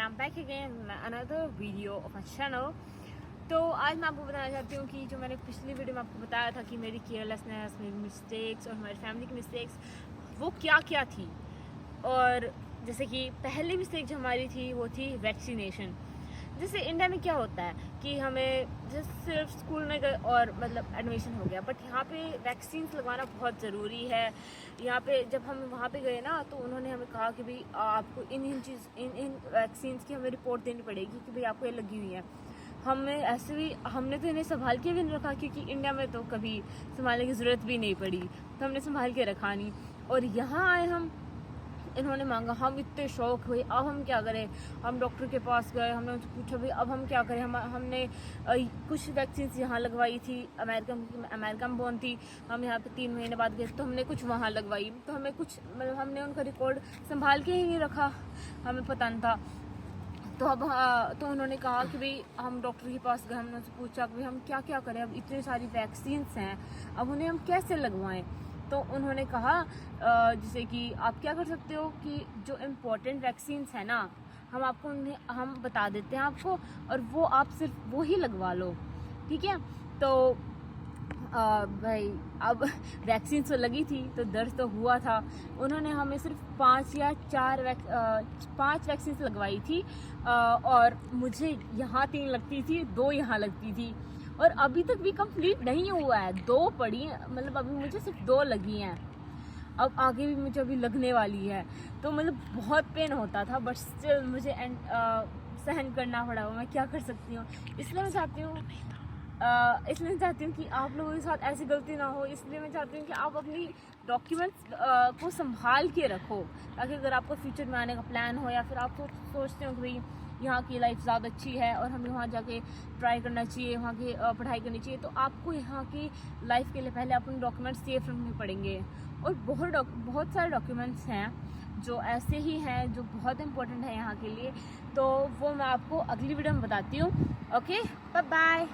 I'm back again with another video of my channel। तो आज मैं आपको बताना चाहती हूँ कि जो मैंने पिछली वीडियो में आपको बताया था कि मेरी केयरलेसनेस, मेरी मिस्टेक्स और हमारी फैमिली की मिस्टेक्स वो क्या क्या थी। और जैसे कि पहली मिस्टेक जो हमारी थी वो थी वैक्सीनेशन। जैसे इंडिया में क्या होता है कि हमें जैसे सिर्फ स्कूल में गए और मतलब एडमिशन हो गया, बट यहाँ पे वैक्सीन्स लगवाना बहुत ज़रूरी है। यहाँ पे जब हम वहाँ पे गए ना तो उन्होंने हमें कहा कि भाई आपको इन वैक्सीन्स की हमें रिपोर्ट देनी पड़ेगी कि भाई आपको ये लगी हुई है। हमें ऐसे भी हमने तो इन्हें संभाल के भी नहीं रखा, क्योंकि इंडिया में तो कभी संभालने की ज़रूरत भी नहीं पड़ी, तो हमने संभाल के रखा नहीं। और यहाँ आए हम, इन्होंने मांगा, हम इतने शौक हुए अब हम क्या करें। हम डॉक्टर के पास गए, हमने उनसे पूछा भाई अब हम क्या करें। हमने कुछ वैक्सीन यहाँ लगवाई थी, अमेरिका में बोन थी। हम यहाँ पे 3 महीने बाद गए तो हमने कुछ वहाँ लगवाई, तो हमें कुछ मतलब हमने उनका रिकॉर्ड संभाल के ही नहीं रखा, हमें पता नहीं था। तो अब तो उन्होंने कहा कि भाई हम डॉक्टर के पास गए, हमने उनसे पूछा कि भाई हम क्या क्या करें, अब इतनी सारी वैक्सीन्स हैं, अब उन्हें हम कैसे लगवाएं। तो उन्होंने कहा जैसे कि आप क्या कर सकते हो कि जो इम्पोर्टेंट वैक्सीन्स हैं ना, हम आपको उन्हें हम बता देते हैं आपको, और वो आप सिर्फ वो ही लगवा लो, ठीक है। तो भाई अब वैक्सीन तो लगी थी तो दर्द तो हुआ था। उन्होंने हमें सिर्फ 5 या 5 वैक्सीन लगवाई थी, और मुझे यहाँ 3 लगती थी, 2 यहाँ लगती थी, और अभी तक भी कंप्लीट नहीं हुआ है। 2 पड़ी हैं, मतलब अभी मुझे सिर्फ 2 लगी हैं, अब आगे भी मुझे अभी लगने वाली है। तो मतलब बहुत पेन होता था, बट स्टिल मुझे सहन करना पड़ा। मैं क्या कर सकती हूँ। इसलिए मैं चाहती हूँ कि आप लोगों के साथ ऐसी गलती ना हो। इसलिए मैं चाहती हूँ कि आप अपनी डॉक्यूमेंट्स को संभाल के रखो, ताकि अगर आपको फ्यूचर में आने का प्लान हो, या फिर आप सोचते हो कि भाई यहाँ की लाइफ ज़्यादा अच्छी है और हमें वहाँ जाके ट्राई करना चाहिए, वहाँ की पढ़ाई करनी चाहिए, तो आपको यहाँ की लाइफ के लिए पहले अपने डॉक्यूमेंट्स सेफ रखने पड़ेंगे। और बहुत सारे डॉक्यूमेंट्स हैं जो ऐसे ही हैं जो बहुत इंपॉर्टेंट है यहाँ के लिए। तो वो मैं आपको अगली वीडियो में बताती हूँ। Okay, bye bye.